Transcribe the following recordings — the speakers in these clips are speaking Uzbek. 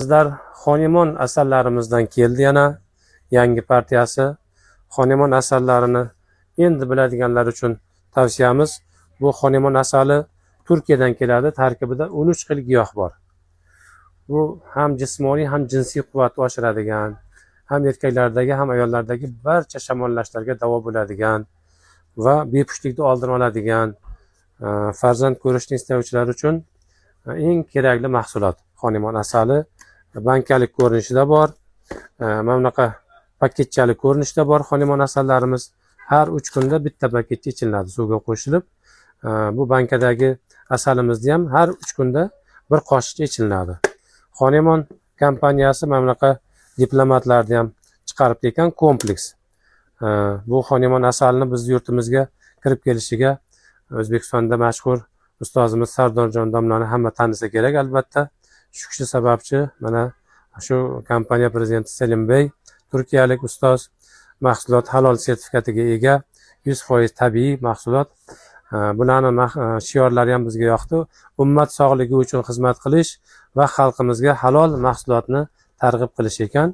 Sizlar Xonimon asallarimizdan keldi yana yangi partiyasi. Xonimon asallarini endi biladiganlar uchun tavsiyamiz. Bu Xonimon asali Turkiyadan keladi. Tarkibida 13 xil giyoh bor. Bu ham jismoniy ham jinsiy quvvatni oshiradigan, ham erkaklardagi ham ayollardagi barcha shamollashlarga davo bo'ladigan va bepushtlikni oldini oladigan, farzand ko'rishni istovchilar uchun eng kerakli mahsulot. Xonimon asali bankalik ko'rinishida bor, mana bunaqa paketchalik ko'rinishda bor. Xonimon asallarimiz har 3 kunda bitta paketcha ichiladi suvga qo'shilib. Bu bankadagi asalimizni ham har 3 kunda bir qoshiqcha ichiladi. Xonimon kompaniyasi mana bunaqa diplomatlarni ham chiqarib ekan, kompleks. Bu Xonimon asalini biz yurtimizga kirib kelishiga O'zbekistonda mashhur ustozimiz Sardorjon domlani hamma tanisa kerak albatta. Shu kishi sababchi, mana shu kompaniya prezidenti Selimbey, turkiyalik ustoz, mahsulot halol sertifikatiga ega, 100% tabiiy mahsulot. Bularning shiorlari ham bizga yoqdi. Ummat sog'ligi uchun xizmat qilish va xalqimizga halol mahsulotni targ'ib qilish ekan.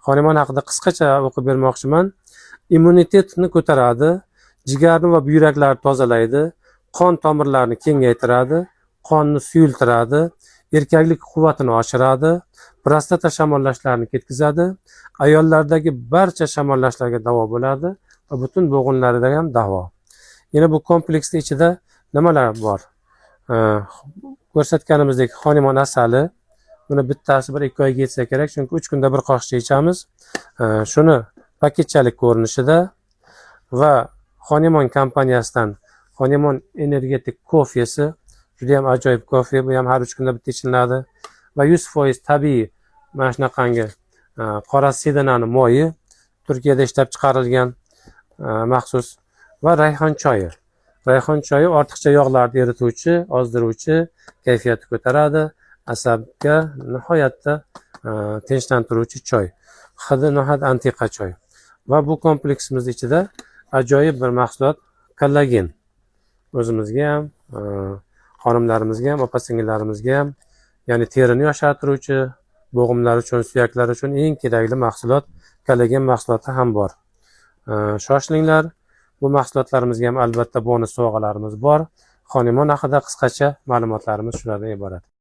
Xonimon haqida qisqacha o'qib bermoqchiman. Immunitetni ko'taradi, jigarni va buyraklarni tozalaydi, qon tomirlarini kengaytiradi, qonni suyultiradi, erkaklik quvvatini oshiradi, prostata shamollashlarini ketkazadi, ayollardagi barcha shamollashlarga davo bo'ladi va butun bo'g'inlarda ham davo. Yana bu kompleksning ichida nimalar bor? Ko'rsatganimizdek Xonimon asali, buni bittasi 1-2 oyga yetsa kerak, chunki 3 kunda bir qoshiqcha ichamiz. Shuni paketchalik ko'rinishida va Xonimon kompaniyasidan Xonimon energetik kofesi, juda ham ajoyib kofe, bu ham har 3 kunda bitta ichiladi va 100% tabiiy mana shunaqangi qora sedanani moyi, Turkiyada ishlab chiqarilgan maxsus va rayhon choyi. Rayhon choyi ortiqcha yog'larni erituvchi, ozdiruvchi, kayfiyatni ko'taradi, asabga nihoyatda tinchlantiruvchi choy. Hidi nihoyat antiqa choy. Va bu kompleksimiz ichida ajoyib bir mahsulot kollagen. O'zimizga ham, xonimlarimizga ham, opa-singillarimizga ham, ya'ni terini yoshartiruvchi, bo'g'imlar uchun, suyaklar uchun eng kerakli mahsulot kollagen mahsuloti ham bor. Shoshilinglar. Bu mahsulotlarimizga ham albatta bonus sovg'alarimiz bor. Xonimon haqida qisqacha ma'lumotlarimiz shulardan iborat.